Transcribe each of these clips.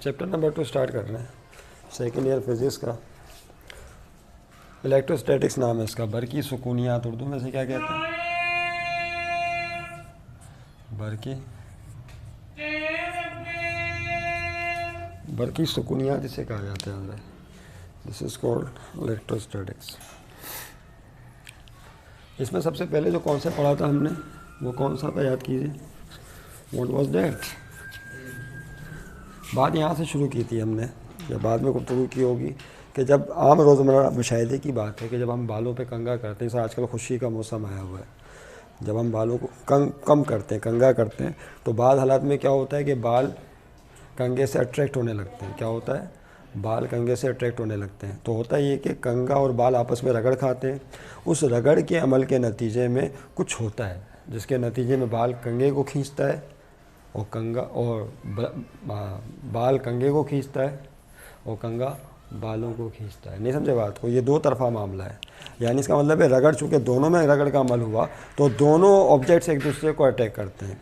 Chapter number 2 start कर रहे हैं, सेकेंड ईयर फिजिक्स का। इलेक्ट्रोस्टैटिक्स नाम है इसका। बरकी सुकूनियात उर्दू में से क्या कहते हैं? बरकी सुकूनियात इसे कहा जाता है। This is called electrostatics. इसमें सबसे पहले जो कॉन्सेप्ट पढ़ा था हमने वो कौन सा था, याद कीजिए। What was that? बात यहाँ से शुरू की थी हमने, या बाद में गुफ्तगू की होगी, कि जब आम रोज़मर्रा मुशाहिदे की बात है कि जब हम बालों पे कंघा करते हैं, जैसे आजकल खुशी का मौसम आया हुआ है, जब हम बालों को कम करते हैं, कंघा करते हैं, तो बाद हालात में क्या होता है कि बाल कंघे से अट्रैक्ट होने लगते हैं। क्या होता है? बाल कंघे से अट्रैक्ट होने लगते हैं। तो होता ये कि कंघा और बाल आपस में रगड़ खाते हैं। उस रगड़ के अमल के नतीजे में कुछ होता है, जिसके नतीजे में बाल कंघे को खींचता है और बाल कंघे को खींचता है और कंघा बालों को खींचता है। नहीं समझे बात को? ये दो तरफा मामला है। यानी इसका मतलब है रगड़, चूँकि दोनों में रगड़ का अमल हुआ तो दोनों ऑब्जेक्ट्स एक दूसरे को अटैक करते हैं।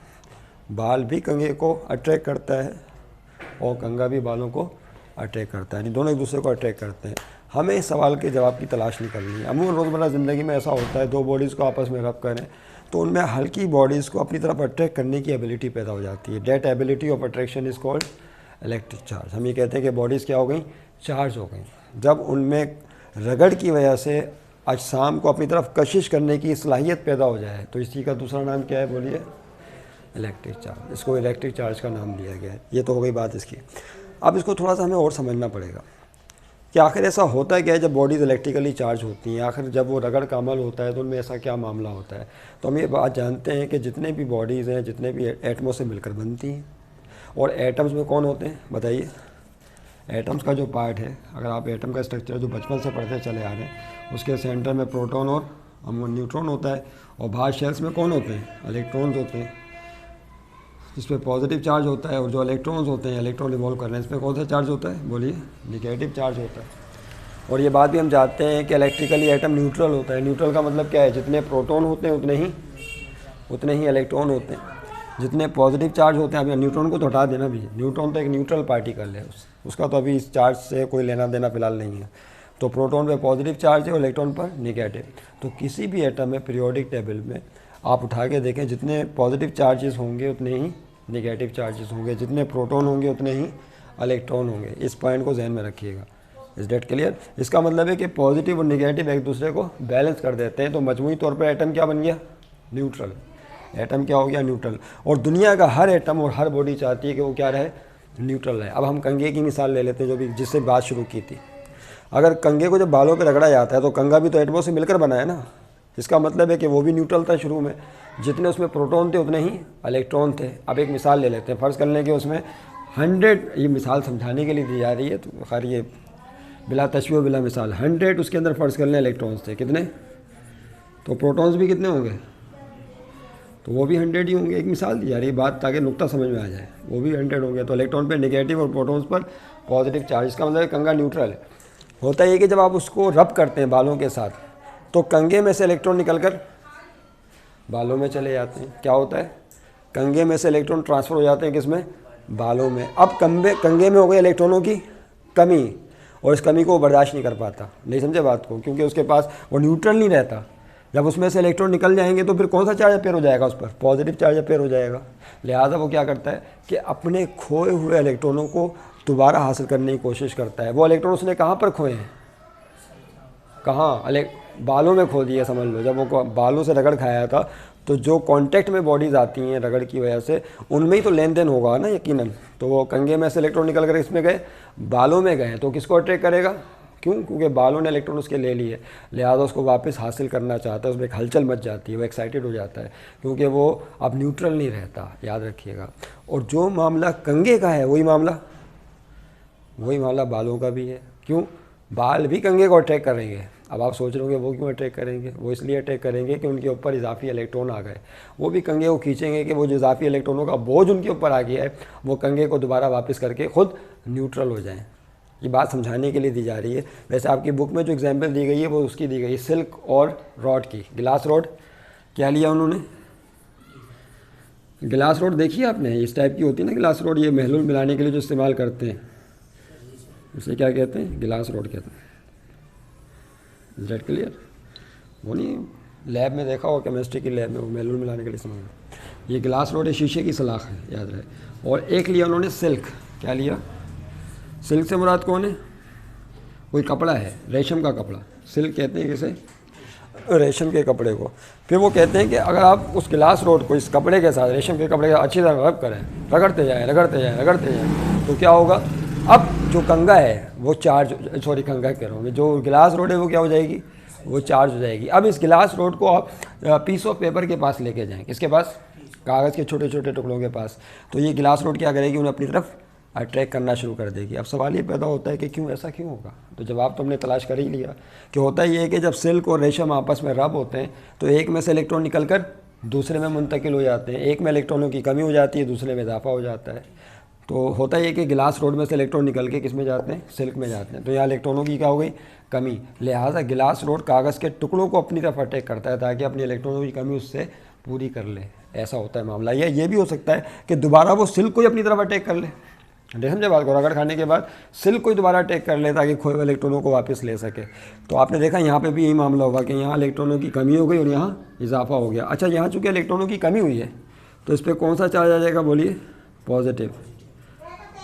बाल भी कंघे को अटैक करता है और कंघा भी बालों को अटैक करता है, यानी दोनों एक दूसरे को अटैक करते हैं। हमें इस सवाल के जवाब की तलाश नहीं करनी है। अमूमन रोज़मर्रा ज़िंदगी में ऐसा होता है, दो बॉडीज़ को आपस में रब करें तो उनमें हल्की बॉडीज़ को अपनी तरफ अट्रैक्ट करने की एबिलिटी पैदा हो जाती है। That ability of attraction is called electric charge. हम ये कहते हैं कि बॉडीज़ क्या हो गई? चार्ज हो गई। जब उनमें रगड़ की वजह से अजसाम को अपनी तरफ कशिश करने की सलाहियत पैदा हो जाए तो इसी का दूसरा नाम क्या है? बोलिए, इलेक्ट्रिक चार्ज। इसको इलेक्ट्रिक चार्ज का नाम दिया गया है। ये तो हो गई बात इसकी। अब इसको थोड़ा सा हमें और समझना पड़ेगा कि आखिर ऐसा होता क्या है जब बॉडीज़ इलेक्ट्रिकली चार्ज होती हैं। आखिर जब वो रगड़ का अमल होता है तो उनमें ऐसा क्या मामला होता है। तो हम ये बात जानते हैं कि जितने भी बॉडीज़ हैं, जितने भी एटमों से मिलकर बनती हैं, और एटम्स में कौन होते हैं बताइए? एटम्स का जो पार्ट है, अगर आप एटम का स्ट्रक्चर जो बचपन से पढ़ते चले आ रहे हैं, उसके सेंटर में प्रोटॉन और न्यूट्रॉन होता है, और बाहर शेल्स में कौन होते हैं? इलेक्ट्रॉन्स होते हैं, इस पर पॉजिटिव चार्ज होता है। और जो इलेक्ट्रॉन्स होते हैं, इलेक्ट्रॉन रिवॉल्व कर रहे हैं, इसमें कौन सा चार्ज होता है? बोलिए, निगेटिव चार्ज होता है। और ये बात भी हम जानते हैं कि इलेक्ट्रिकली एटम न्यूट्रल होता है। न्यूट्रल का मतलब क्या है? जितने प्रोटॉन होते हैं उतने ही इलेक्ट्रॉन होते हैं। जितने पॉजिटिव चार्ज होते हैं, अब न्यूट्रॉन को तो हटा देना भी है, न्यूट्रॉन तो एक न्यूट्रल पार्टिकल है, उसका तो अभी इस चार्ज से कोई लेना देना फिलहाल नहीं है। तो प्रोटॉन पे पॉजिटिव चार्ज है और इलेक्ट्रॉन पर निगेटिव। तो किसी भी एटम में पीरियोडिक टेबल में आप उठा के देखें, जितने पॉजिटिव चार्जेस होंगे उतने ही निगेटिव चार्जेस होंगे, जितने प्रोटॉन होंगे उतने ही इलेक्ट्रॉन होंगे। इस पॉइंट को जहन में रखिएगा। Is that clear? इसका मतलब है कि पॉजिटिव और निगेटिव एक दूसरे को बैलेंस कर देते हैं। तो मजमूई तौर पर एटम क्या बन गया? न्यूट्रल। एटम क्या हो गया? न्यूट्रल। और दुनिया का हर एटम और हर बॉडी चाहती है कि वो क्या रहे? न्यूट्रल रहे। अब हम कंघे की मिसाल ले लेते हैं, जो भी जिससे बात शुरू की थी। अगर कंघे को जब बालों पर रगड़ा जाता है तो कंघा भी तो एटमों से मिलकर बना है ना। इसका मतलब है कि वो भी न्यूट्रल था शुरू में। जितने उसमें प्रोटॉन थे उतने ही इलेक्ट्रॉन थे। अब एक मिसाल ले लेते हैं, फ़र्ज़ कर लें कि उसमें 100, ये मिसाल समझाने के लिए दी जा रही है, तो खैर ये बिला तशबीह बिला मिसाल, 100 उसके अंदर फ़र्ज़ कर लें इलेक्ट्रॉन्स थे। कितने? तो प्रोटॉन्स भी कितने होंगे? तो वो भी 100 ही होंगे। एक मिसाल दी जा रही है बात, ताकि नुक्ता समझ में आ जाए। वो भी 100 होंगे। तो इलेक्ट्रॉन पे निगेटिव और प्रोटॉन्स पर पॉजिटिव चार्ज। इसका मतलब कंघा न्यूट्रल है। होता ये कि जब आप उसको रब करते हैं बालों के साथ, तो कंघे में से इलेक्ट्रॉन निकलकर बालों में चले जाते हैं। क्या होता है? कंघे में से इलेक्ट्रॉन ट्रांसफ़र हो जाते हैं किसमें? बालों में। अब कंघे में हो गई इलेक्ट्रॉनों की कमी, और इस कमी को वो बर्दाश्त नहीं कर पाता। नहीं समझे बात को? क्योंकि उसके पास वो न्यूट्रल नहीं रहता। जब उसमें से इलेक्ट्रॉन निकल जाएंगे तो फिर कौन सा चार्ज अपेयर हो जाएगा? उस पर पॉजिटिव चार्ज अपेयर हो जाएगा। लिहाजा वो क्या करता है कि अपने खोए हुए इलेक्ट्रॉनों को दोबारा हासिल करने की कोशिश करता है। वो इलेक्ट्रॉन उसने कहाँ पर खोए हैं? कहाँ? बालों में खो दिया समझ लो। जब वो बालों से रगड़ खाया था तो जो कांटेक्ट में बॉडीज़ आती हैं रगड़ की वजह से, उनमें ही तो लेन देन होगा ना यकीनन। तो वो कंघे में से इलेक्ट्रॉन निकल कर इसमें गए, बालों में गए, तो किसको अट्रैक्ट करेगा? क्यों? क्योंकि बालों ने इलेक्ट्रॉन उसके ले लिए, लिहाजा उसको वापस हासिल करना चाहता है। उसमें एक हलचल मच जाती है, वो एक्साइटेड हो जाता है, क्योंकि वो अब न्यूट्रल नहीं रहता। याद रखिएगा। और जो मामला कंघे का है वही मामला बालों का भी है। क्यों? बाल भी कंघे को अटैक करेंगे। अब आप सोच रहे होंगे वो क्यों अटैक करेंगे? वो इसलिए अटैक करेंगे कि उनके ऊपर इजाफी इलेक्ट्रॉन आ गए। वो भी कंघे को खींचेंगे कि वो जो इजाफी इलेक्ट्रॉनों का बोझ उनके ऊपर आ गया है, वो कंघे को दोबारा वापस करके खुद न्यूट्रल हो जाएं। ये बात समझाने के लिए दी जा रही है। वैसे आपकी बुक में जो एग्जाम्पल दी गई है वो उसकी दी गई है, सिल्क और रॉड की। गिलास रॉड क्या लिया उन्होंने? गिलास रोड देखी है आपने, इस टाइप की होती है ना गिलास रोड, ये महलूल मिलाने के लिए जो इस्तेमाल करते हैं, उसे क्या कहते हैं? गिलास रोड कहते हैं। Is that clear? वो नहीं, लैब में देखा हो, केमिस्ट्री की लैब में वो महलूल मिलाने के लिए इस्तेमाल करते हैं। ये गिलास रोड है, शीशे की सलाख है, याद रहे। और एक लिया उन्होंने सिल्क, क्या लिया? सिल्क से मुराद कौन है? कोई कपड़ा है, रेशम का कपड़ा, सिल्क कहते हैं किसे? रेशम के कपड़े को। फिर वो कहते हैं कि अगर आप उस गिलास रोड को इस कपड़े के साथ, रेशम के कपड़े के साथ अच्छी तरह रब करें, रगड़ते जाएं रगड़ते जाएं रगड़ते जाएं, तो क्या होगा? अब जो कंगा है वो चार्ज, सॉरी कंगा कह रहा हूँ मैं, जो गिलास रोड है वो क्या हो जाएगी? वो चार्ज हो जाएगी। अब इस गिलास रोड को आप पीस ऑफ पेपर के पास लेके जाएं, किसके पास? कागज़ के छोटे छोटे टुकड़ों के पास। तो ये गिलास रोड क्या करेगी? उन्हें अपनी तरफ अट्रैक्ट करना शुरू कर देगी। अब सवाल ये पैदा होता है कि क्यों, ऐसा क्यों होगा? तो जवाब तो हमने तलाश कर ही लिया कि होता ये है कि जब सिल्क और रेशम आपस में रब होते हैं तो एक में से इलेक्ट्रॉन निकल कर दूसरे में मुंतकिल हो जाते हैं, एक में इलेक्ट्रॉनों की कमी हो जाती है, दूसरे में इजाफा हो जाता है। तो होता ये कि गिलास रोड में से इलेक्ट्रॉन निकल के किस में जाते हैं? सिल्क में जाते हैं। तो यहाँ इलेक्ट्रॉनों की क्या हो गई? कमी। लिहाजा गिलास रोड कागज़ के टुकड़ों को अपनी तरफ अटैक करता है ताकि अपनी इलेक्ट्रॉनों की कमी उससे पूरी कर ले। ऐसा होता है मामला। या ये भी हो सकता है कि दोबारा वो सिल्क को ही अपनी तरफ अटैक कर ले, समझे बात को? रगड़ खाने के बाद सिल्क को ही दोबारा अटैक कर ले ताकि खोए हुए इलेक्ट्रॉनों को वापस ले सके। तो आपने देखा यहाँ पे भी यही मामला होगा कि यहाँ इलेक्ट्रॉनों की कमी हो गई और यहाँ इजाफा हो गया। अच्छा, यहाँ चूँकि इलेक्ट्रॉनों की कमी हुई है तो इस पर कौन सा चार्ज आ जाएगा? बोलिए, पॉजिटिव।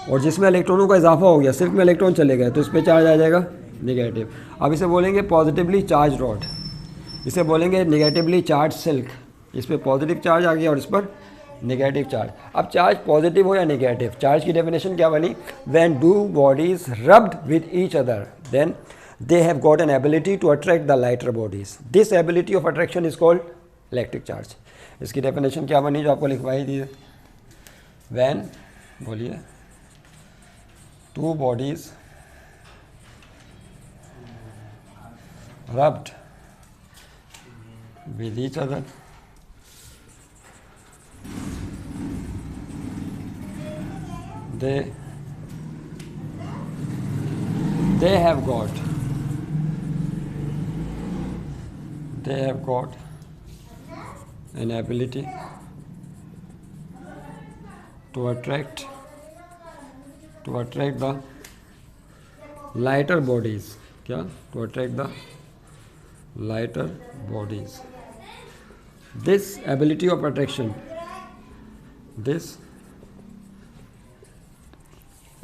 और जिसमें इलेक्ट्रॉनों का इजाफा हो गया, सिल्क में इलेक्ट्रॉन चले गए, तो इस पर चार्ज आ जाएगा निगेटिव। अब इसे बोलेंगे पॉजिटिवली चार्ज रॉड, इसे बोलेंगे निगेटिवली चार्ज सिल्क। इस पर पॉजिटिव चार्ज आ गया और इस पर नेगेटिव चार्ज। अब चार्ज पॉजिटिव हो या नेगेटिव, चार्ज की डेफिनेशन क्या बनी? When two bodies rubbed with each other then they have got an ability to attract the lighter bodies. This ability of attraction is called electric charge. इसकी definition क्या बनी जो आपको लिखवाई दी? व्हेन, बोलिए, two bodies rubbed with each other they have got an ability to attract the lighter bodies. क्या? to attract the lighter bodies. This ability of attraction, this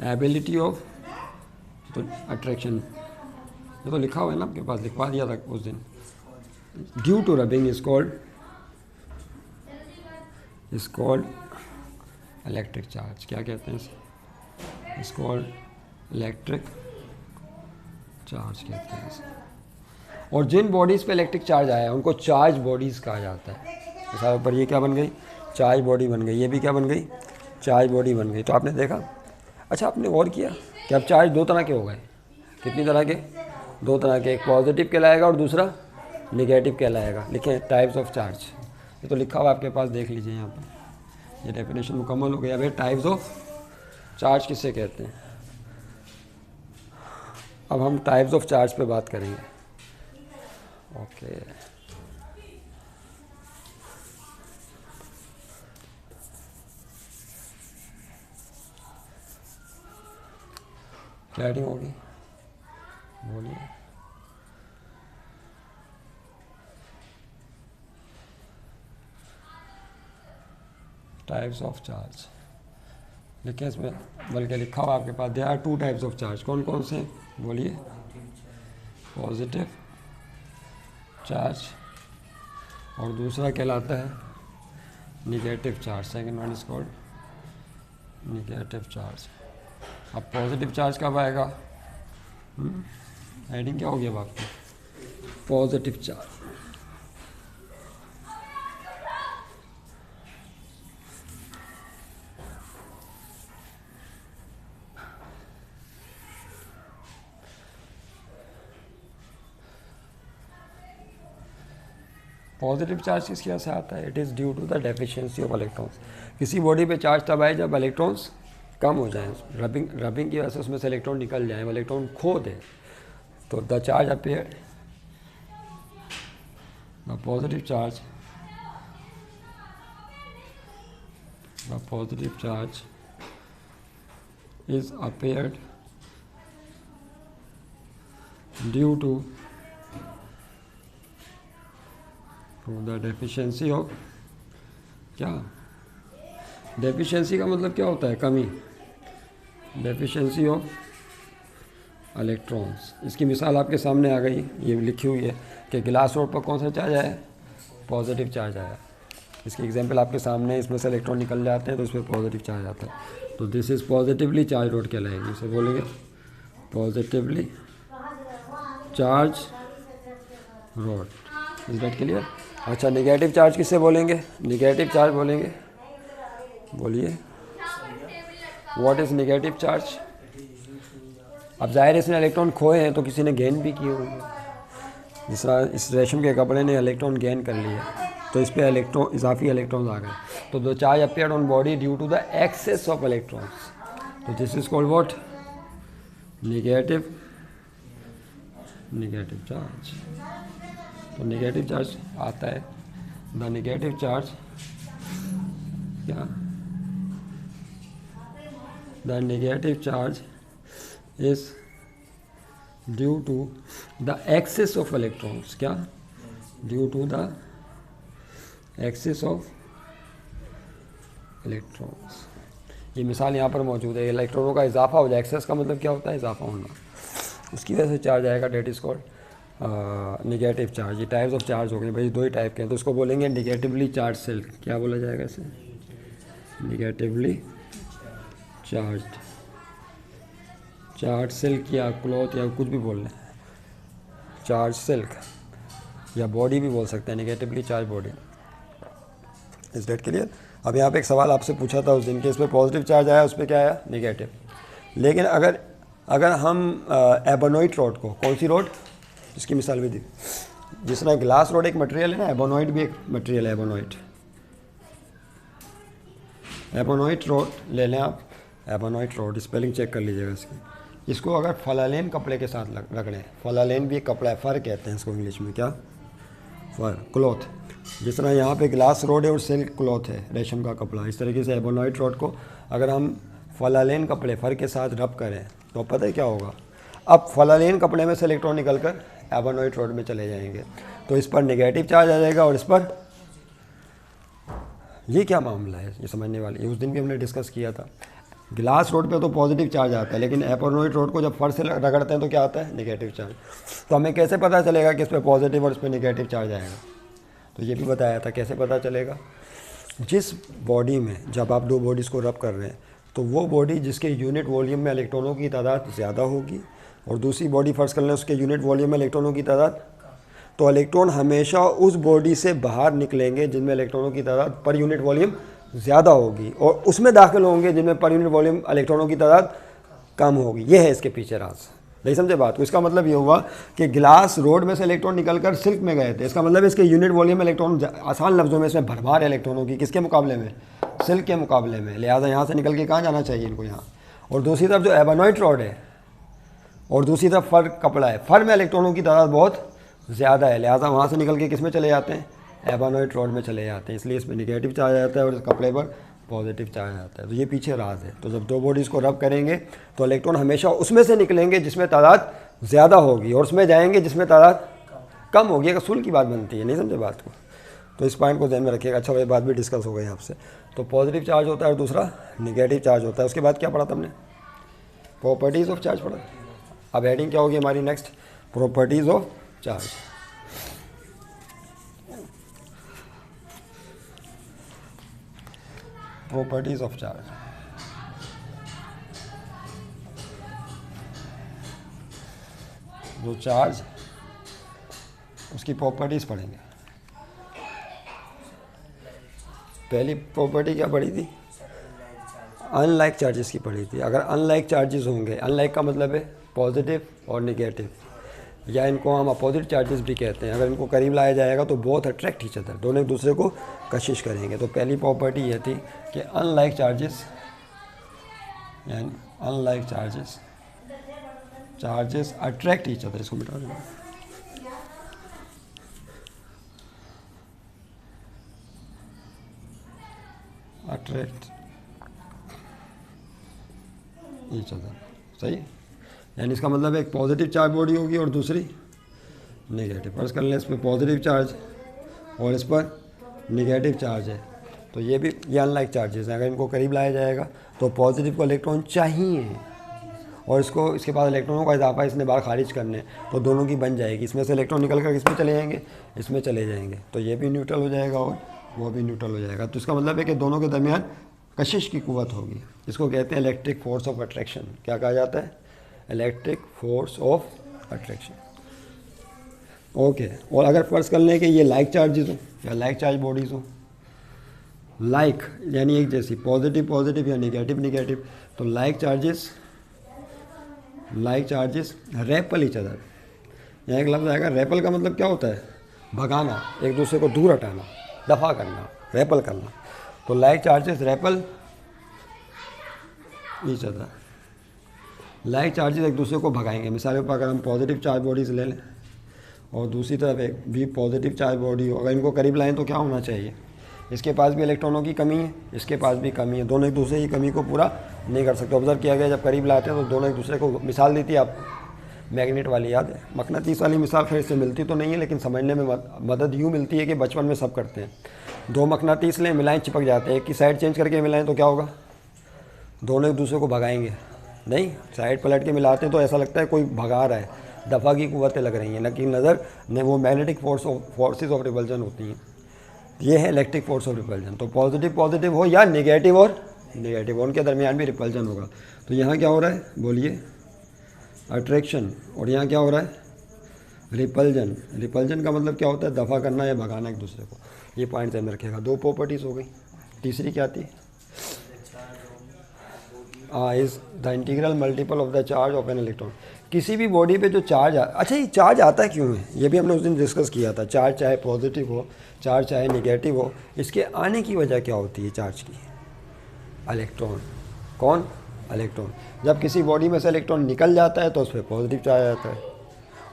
ability of तो अट्रैक्शन, ये तो लिखा हुआ है ना आपके पास, लिखवा दिया था उस दिन। Due to rubbing is called electric charge. क्या कहते हैं इसे? इज कॉल्ड इलेक्ट्रिक चार्ज कहते हैं इसे। और जिन बॉडीज़ पे इलेक्ट्रिक चार्ज आया है उनको चार्ज बॉडीज़ कहा जाता है। जैसा ऊपर ये क्या बन गई? चार्ज बॉडी बन गई। ये भी क्या बन गई? चार्ज बॉडी बन गई। तो आपने देखा। अच्छा, आपने गौर किया कि अब चार्ज दो तरह के हो गए। कितनी तरह के? दो तरह के। एक पॉजिटिव कहलाएगा और दूसरा निगेटिव कहलाएगा। लिखें टाइप्स ऑफ चार्ज, ये तो लिखा हुआ आपके पास, देख लीजिए यहाँ पर। ये डेफिनेशन मुकम्मल हो गया। अब टाइप्स ऑफ चार्ज किसे कहते हैं? अब हम टाइप्स ऑफ चार्ज पे बात करेंगे। ओके, क्लैरिटी होगी? बोलिए। टाइप्स ऑफ चार्ज लिखें इसमें, बल्कि लिखा हुआ आपके पास। There are two types of charge. कौन कौन से? बोलिए। पॉजिटिव चार्ज और दूसरा कहलाता है negative charge. Second one is called negative charge. अब पॉजिटिव चार्ज कब आएगा? हेडिंग क्या हो गया अब आपकी? Positive charge. पॉजिटिव चार्ज किसकी वजह से आता है? It is due to the deficiency of electrons. किसी बॉडी पे चार्ज तब आए जब इलेक्ट्रॉन्स कम हो जाए, रबिंग की वजह से उसमें से इलेक्ट्रॉन निकल जाए, वो इलेक्ट्रॉन खो दे, तो the charge appear, the positive charge the positive charge is appeared due to the deficiency of, क्या डेफिशिएंसी का मतलब क्या होता है? कमी। Deficiency of electrons. इसकी मिसाल आपके सामने आ गई, ये लिखी हुई है कि गिलास रोड पर कौन सा चार्ज आया? पॉजिटिव चार्ज आया। इसकी एग्जांपल आपके सामने, इसमें से इलेक्ट्रॉन निकल जाते हैं तो इसमें पॉजिटिव चार्ज आता है। तो this is positively charge rod कहलाएगी, इसे बोलेंगे positively charge rod. Is that clear? अच्छा, नेगेटिव चार्ज किससे बोलेंगे? नेगेटिव चार्ज बोलेंगे, बोलिए व्हाट इज़ नेगेटिव चार्ज? अब जाहिर है इसने इलेक्ट्रॉन खोए हैं तो किसी ने गेन भी किए होंगे। जिस तरह इस रेशम के कपड़े ने इलेक्ट्रॉन गेन कर लिए तो इस पर इलेक्ट्रॉन, इजाफी इलेक्ट्रॉन्स आ गए। तो the charge appeared on body due to the excess of electrons, तो this is called what? Negative charge. तो नेगेटिव चार्ज आता है, द नेगेटिव चार्ज, क्या? The negative charge is due to the excess of electrons, क्या? Due to the excess of electrons. ये मिसाल यहाँ पर मौजूद है, इलेक्ट्रॉनों का इजाफा हो जाए। एक्सेस का मतलब क्या होता है? इजाफा होना। उसकी वजह से चार्ज आएगा, that is called negative charge. ये टाइप्स ऑफ चार्ज हो गए भाई, दो ही टाइप के हैं, तो उसको बोलेंगे नेगेटिवली चार्ज सेल। क्या बोला जाएगा इसे? नेगेटिवली चार्ज सिल्क या क्लॉथ या कुछ भी बोल लें, चार्ज सिल्क या बॉडी भी बोल सकते हैं, negatively charge body. Is that clear? अब यहाँ पे एक सवाल आपसे पूछा था उस दिन के, इस पर पॉजिटिव चार्ज आया, उस पर क्या आया? नेगेटिव। लेकिन अगर हम एबोनॉइड रॉड को, कौन सी रॉड? इसकी मिसाल भी दी, जिस तरह ग्लास रॉड एक मटेरियल है ना, एबोनॉइड भी एक मटेरियल है। एबोनॉइड रॉड ले लें आप, एबोनॉइड रॉड, स्पेलिंग चेक कर लीजिएगा इसकी। इसको अगर फलालेन कपड़े के साथ रगड़ें, फलालेन भी एक कपड़ा है, फर कहते हैं इसको इंग्लिश में, क्या? फर, क्लॉथ। जिस तरह यहाँ पे ग्लास रॉड है और सिल्क क्लॉथ है, रेशम का कपड़ा। इस तरीके से एबोनॉइड रॉड को अगर हम फलालेन कपड़े, फर के साथ रब करें तो पता है क्या होगा? अब फलालेन कपड़े में से इलेक्ट्रॉन निकल कर एबोनॉइड रॉड में चले जाएंगे, तो इस पर नेगेटिव चार्ज आ जाएगा और इस पर, ये क्या मामला है? ये समझने वाली, उस दिन भी हमने डिस्कस किया था। ग्लास रोड पे तो पॉजिटिव चार्ज आता है, लेकिन एबोनॉइड रोड को जब फर से रगड़ते हैं तो क्या आता है? Negative charge. तो हमें कैसे पता चलेगा कि इस पर पॉजिटिव और इस पर नेगेटिव चार्ज आएगा? तो ये भी बताया था कैसे पता चलेगा। जिस बॉडी में जब आप दो बॉडीज़ को रब कर रहे हैं तो वो बॉडी जिसके यूनिट वॉल्यूम में इलेक्ट्रॉनों की तादाद ज़्यादा होगी और दूसरी बॉडी फर्ज कर लें उसके यूनिट वॉल्यूम में इलेक्ट्रॉनों की तादाद, तो इलेक्ट्रॉन हमेशा उस बॉडी से बाहर निकलेंगे जिनमें इलेक्ट्रॉनों की तादाद पर यूनिट वॉल्यूम ज़्यादा होगी, और उसमें दाखिल होंगे जिनमें पर यूनिट वॉल्यूम इलेक्ट्रॉनों की तादाद कम होगी। ये है इसके पीछे राज। नहीं समझे बात को? इसका मतलब ये हुआ कि ग्लास रोड में से इलेक्ट्रॉन निकलकर सिल्क में गए थे, इसका मतलब इसके यूनिट वॉल्यूम में इलेक्ट्रॉन, आसान लफ्ज़ों में इसमें भरमार है इलेक्ट्रॉनों की, किसके मुकाबले में? सिल्क के मुकाबले में। लिहाजा यहाँ से निकल के कहाँ जाना चाहिए इनको? यहाँ। और दूसरी तरफ जो एबोनॉइड रॉड है और दूसरी तरफ फर कपड़ा है, फर में इलेक्ट्रॉनों की तादाद बहुत ज़्यादा है, लिहाजा वहाँ से निकल के किस में चले जाते हैं? एबोनॉइड रॉड में चले जाते हैं। इसलिए इसमें नेगेटिव चार्ज आता है और इस कपड़े पर पॉजिटिव चार्ज आता है। तो ये पीछे राज है। तो जब दो बॉडीज़ को रब करेंगे तो इलेक्ट्रॉन हमेशा उसमें से निकलेंगे जिसमें तादाद ज़्यादा होगी और उसमें जाएंगे जिसमें तादाद कम होगी। एक असूल की बात बनती है। नहीं समझे बात को? तो इस पॉइंट को ध्यान में रखिएगा। अच्छा, ये बात भी डिस्कस हो गई आपसे। तो पॉजिटिव चार्ज होता है और दूसरा नेगेटिव चार्ज होता है। उसके बाद क्या पढ़ा था हमने? प्रॉपर्टीज़ ऑफ चार्ज पढ़ा। अब हेडिंग क्या होगी हमारी next? Properties of charge. Properties of charge. जो चार्ज, उसकी प्रॉपर्टीज़ पढ़ेंगे। पहली प्रॉपर्टी क्या पढ़ी थी? अनलाइक चार्जेस की पढ़ी थी। अगर अनलाइक चार्जेस होंगे, अनलाइक का मतलब है पॉजिटिव और नेगेटिव, या इनको हम अपोजिट चार्जेस भी कहते हैं। अगर इनको करीब लाया जाएगा तो बहुत अट्रैक्ट ईच अदर, दोनों एक दूसरे को कशिश करेंगे। तो पहली प्रॉपर्टी ये थी कि unlike charges and unlike charges attract each other. इसको मिटा देना। अट्रैक्ट ईच अदर, सही। यानी इसका मतलब एक पॉजिटिव चार्ज बॉडी होगी और दूसरी नेगेटिव। फर्ज कर लें इस पर पॉजिटिव चार्ज और इस पर नेगेटिव चार्ज है, तो ये अनलाइक चार्जेस हैं। अगर इनको करीब लाया जाएगा तो पॉजिटिव को इलेक्ट्रॉन चाहिए और इसके पास इलेक्ट्रॉनों का इजाफा इसने बाहर खारिज करने, तो दोनों की बन जाएगी। इसमें से इलेक्ट्रॉन निकल कर इसमें चले जाएंगे, इसमें चले जाएंगे, तो ये भी न्यूट्रल हो जाएगा और वो भी न्यूट्रल हो जाएगा। तो इसका मतलब है कि दोनों के दरमियान कशिश की कुव्वत होगी। इसको कहते हैं इलेक्ट्रिक फोर्स ऑफ अट्रैक्शन। क्या कहा जाता है? Electric force of attraction. Okay, और अगर फर्ज कर लें कि ये लाइक चार्जेस हो या लाइक चार्ज बॉडीज़ हो, लाइक यानी एक जैसी, पॉजिटिव पॉजिटिव या नेगेटिव नेगेटिव, तो like charges REPL each other. यहाँ एक लफ्ज़ आएगा रेपल, का मतलब क्या होता है? भगाना, एक दूसरे को दूर हटाना, दफ़ा करना, रेपल करना। तो like charges REPL each other, like charges एक दूसरे को भगाएंगे। मिसाल के ऊपर अगर हम पॉजिटिव चार्ज बॉडीज़ ले लें और दूसरी तरफ एक भी पॉजिटिव चार्ज बॉडी हो, अगर इनको करीब लाएं तो क्या होना चाहिए? इसके पास भी इलेक्ट्रॉनों की कमी है, इसके पास भी कमी है, दोनों एक दूसरे की कमी को पूरा नहीं कर सकते। ऑब्जर्व किया गया जब करीब लाते हैं तो दोनों एक दूसरे को, मिसाल दी थी आप मैग्नेट वाली, याद है? मकनातीस वाली मिसाल खैर से मिलती तो नहीं है, लेकिन समझने में मदद यूँ मिलती है कि बचपन में सब करते हैं। दो मकनातीस लें, मिलाएं, चिपक जाते हैं। एक की साइड चेंज करके मिलाएं तो क्या होगा? दोनों एक दूसरे को भगाएंगे नहीं, साइड पलट के मिलाते हैं तो ऐसा लगता है कोई भगा रहा है, दफ़ा की कुव्वतें लग रही हैं, लेकिन नज़र ने वो मैग्नेटिक फोर्सेस ऑफ रिपल्जन होती हैं। ये है इलेक्ट्रिक फोर्स ऑफ रिपल्जन। तो पॉजिटिव पॉजिटिव हो या नेगेटिव और नेगेटिव, उनके दरमियान भी रिपल्जन होगा। तो यहाँ क्या हो रहा है? बोलिए, अट्रैक्शन, और यहाँ क्या हो रहा है? रिपल्जन। रिपल्जन का मतलब क्या होता है? दफ़ा करना या भगाना एक दूसरे को। ये पॉइंट ध्यान में रखिएगा। दो प्रॉपर्टीज़ हो गई, तीसरी क्या थी? Is the integral multiple of the charge of an electron. किसी भी बॉडी पे जो चार्ज अच्छा, ये चार्ज आता क्यों है? ये भी हमने उस दिन डिस्कस किया था। चार्ज चाहे पॉजिटिव हो, चार्ज चाहे नेगेटिव हो, इसके आने की वजह क्या होती है चार्ज की? इलेक्ट्रॉन। कौन? इलेक्ट्रॉन। जब किसी बॉडी में से इलेक्ट्रॉन निकल जाता है तो उस पर पॉजिटिव चार्ज आता है,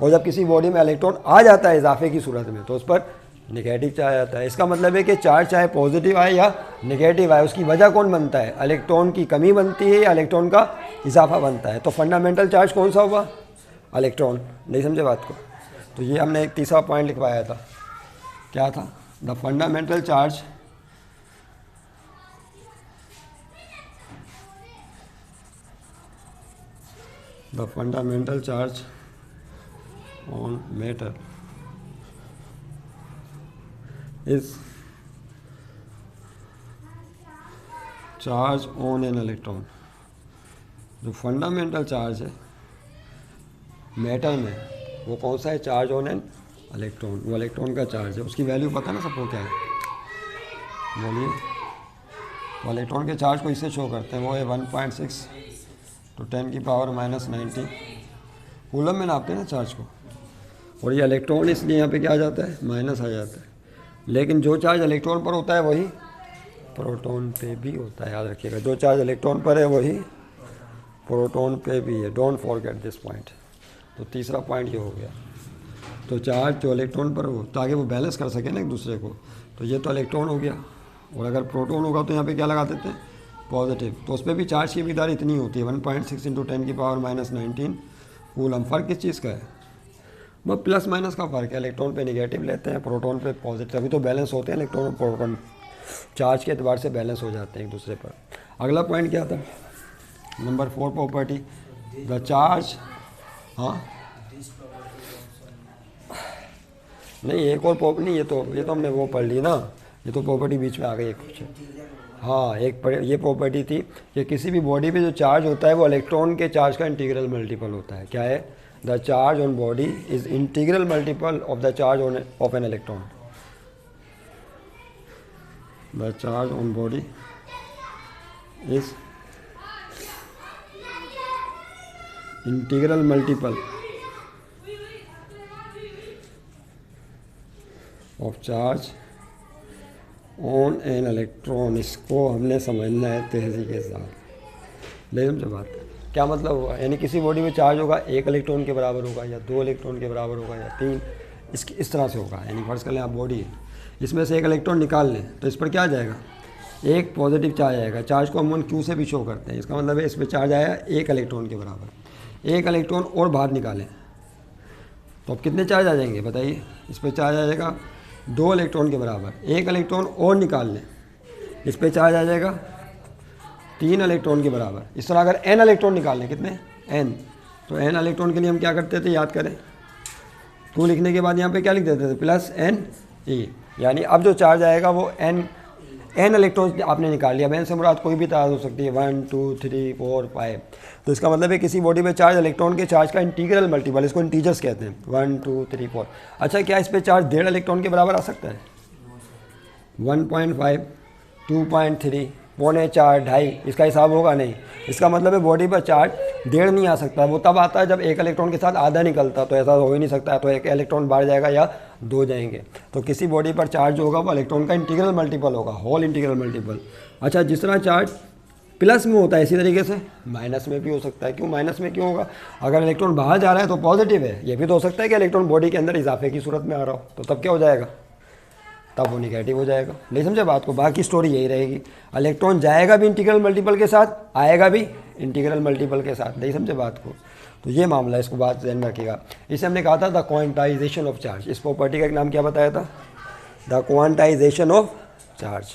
और जब किसी बॉडी में इलेक्ट्रॉन आ जाता है इजाफे की सूरत में तो उस पर नेगेटिव चार्ज आता है। इसका मतलब है कि चार्ज चाहे पॉजिटिव आए या नेगेटिव आए, उसकी वजह कौन बनता है? इलेक्ट्रॉन की कमी बनती है या इलेक्ट्रॉन का इजाफा बनता है। तो फंडामेंटल चार्ज कौन सा हुआ? इलेक्ट्रॉन। नहीं समझे बात को? तो ये हमने एक तीसरा पॉइंट लिखवाया था, क्या था? The fundamental charge on matter is charge on an electron। जो फंडामेंटल चार्ज है मैटर में वो कौन सा है? Charge on an electron. वो इलेक्ट्रॉन का चार्ज है, उसकी वैल्यू पता ना सबको क्या है? बोलिए। तो इलेक्ट्रॉन के चार्ज को इससे शो करते हैं, वो है 1.6 तो 10 की पावर -19 कूलम में नापते हैं ना चार्ज को। और ये इलेक्ट्रॉन इसलिए यहाँ पे क्या आ जाता है? माइनस आ जाता है। लेकिन जो चार्ज इलेक्ट्रॉन पर होता है वही प्रोटॉन पे भी होता है, याद रखिएगा। जो चार्ज इलेक्ट्रॉन पर है वही प्रोटॉन पे भी है। Don't forget this point. तो तीसरा पॉइंट ये हो गया। तो चार्ज जो इलेक्ट्रॉन पर हो ताकि वो बैलेंस कर सके ना एक दूसरे को, तो ये तो इलेक्ट्रॉन हो गया, और अगर प्रोटॉन होगा तो यहाँ पे क्या लगा देते हैं? पॉजिटिव। तो उस पर भी चार्ज की मिकदार इतनी होती है 1.6 × 10 की पावर -19 कूलम। फ़र्क किस चीज़ का है? वो प्लस माइनस का फ़र्क है। इलेक्ट्रॉन पे नेगेटिव लेते हैं, प्रोटॉन पे पॉजिटिव, तभी तो बैलेंस होते हैं इलेक्ट्रॉन और प्रोटॉन, चार्ज के एतबार से बैलेंस हो जाते हैं एक दूसरे पर। अगला पॉइंट क्या था? Number 4 property, the charge. हाँ नहीं, एक और प्रॉपर्टी नहीं, ये तो हमने वो पढ़ ली ना, ये तो प्रॉपर्टी बीच में आ गई कुछ। हाँ, ये प्रॉपर्टी थी कि किसी भी बॉडी पे जो चार्ज होता है वो इलेक्ट्रॉन के चार्ज का इंटीग्रल मल्टीपल होता है। क्या है? The charge on body is integral multiple of the charge of an electron. The charge on body is integral multiple of charge on an electron. इसको हमने समझना है तेज़ी के साथ। ले समझो बात क्या मतलब हुआ? यानी किसी बॉडी में चार्ज होगा 1 इलेक्ट्रॉन के बराबर होगा या 2 इलेक्ट्रॉन के बराबर होगा या 3, इस तरह से होगा। यानी फर्ज कर लें आप बॉडी है, इसमें से 1 इलेक्ट्रॉन निकाल लें तो इस पर क्या आ जाएगा? एक पॉजिटिव चार्ज आएगा। चार्ज को हम 1Q से भी शो करते हैं। इसका मतलब है इस पर चार्ज आया 1 इलेक्ट्रॉन के बराबर। 1 इलेक्ट्रॉन और बाहर निकालें तो अब कितने चार्ज आ जाएंगे बताइए? इस पर चार्ज आ जाएगा 2 इलेक्ट्रॉन के बराबर। 1 इलेक्ट्रॉन और निकाल लें, इस पर चार्ज आ जाएगा 3 इलेक्ट्रॉन के बराबर। इस तरह अगर n इलेक्ट्रॉन निकाल लें, कितने n, तो n इलेक्ट्रॉन के लिए हम क्या करते थे, याद करें, 2 लिखने के बाद यहाँ पे क्या लिख देते थे, प्लस n e। यानी अब जो चार्ज आएगा वो n इलेक्ट्रॉन आपने निकाल लिया। अब n से मुराद कोई भी तादाद हो सकती है, 1 2 3 4 5। तो इसका मतलब है किसी बॉडी पे चार्ज इलेक्ट्रॉन के चार्ज का इंटीग्रल मल्टीपल, इसको इंटीजर्स कहते हैं, 1 2 3 4। अच्छा, क्या इस पर चार्ज 1.5 इलेक्ट्रॉन के बराबर आ सकता है? 1.5 2.3 पौने 4 2.5, इसका हिसाब होगा नहीं। इसका मतलब है बॉडी पर चार्ज 1.5 नहीं आ सकता। वो तब आता है जब 1 इलेक्ट्रॉन के साथ आधा निकलता, तो ऐसा हो ही नहीं सकता। तो 1 इलेक्ट्रॉन बाहर जाएगा या 2 जाएंगे। तो किसी बॉडी पर चार्ज होगा वो इलेक्ट्रॉन का इंटीग्रल मल्टीपल होगा, होल इंटीग्रल मल्टीपल। अच्छा, जिस तरह चार्ज प्लस में होता है इसी तरीके से माइनस में भी हो सकता है। क्यों माइनस में क्यों होगा? अगर इलेक्ट्रॉन बाहर जा रहा है तो पॉजिटिव है। ये भी तो हो सकता है कि इलेक्ट्रॉन बॉडी के अंदर इजाफे की सूरत में आ रहा हो, तो तब क्या हो जाएगा? तब वो निगेटिव हो जाएगा। नहीं समझे बात को? बाकी स्टोरी यही रहेगी, इलेक्ट्रॉन जाएगा भी इंटीग्रल मल्टीपल के साथ, आएगा भी इंटीग्रल मल्टीपल के साथ। नहीं समझे बात को? तो ये मामला है, इसको बात ध्यान रखिएगा। इसे हमने कहा था द क्वांटाइजेशन ऑफ चार्ज। इस प्रॉपर्टी का एक नाम क्या बताया था? The quantization of charge.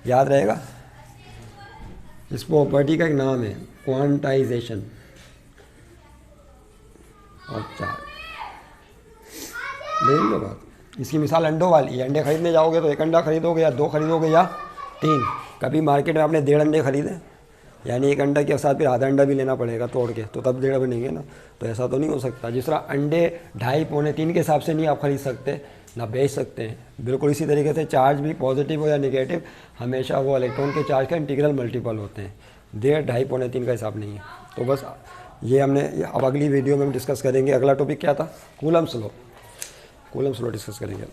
याद रहेगा, इस प्रॉपर्टी का एक नाम है क्वांटाइजेशन ऑफ चार्ज। देख लो बात। इसकी मिसाल अंडों वाली है। अंडे खरीदने जाओगे तो 1 अंडा खरीदोगे या 2 खरीदोगे या 3। कभी मार्केट में आपने 1.5 अंडे खरीदे, यानी 1 अंडा के साथ फिर आधा अंडा भी लेना पड़ेगा तोड़ के, तो तब 1.5 बनेंगे ना। तो ऐसा तो नहीं हो सकता। जिस तरह अंडे 2.5 पौने 3 के हिसाब से नहीं आप खरीद सकते, ना बेच सकते हैं। बिल्कुल इसी तरीके से चार्ज भी पॉजिटिव हो या नेगेटिव, हमेशा वो इलेक्ट्रॉन के चार्ज का इंटीग्रल मल्टीपल होते हैं। 1.5 2.5 पौने 3 का हिसाब नहीं है। तो बस ये हमने, अब अगली वीडियो में हम डिस्कस करेंगे। अगला टॉपिक क्या था? Coulomb's law. Coulomb's law discuss करेंगे।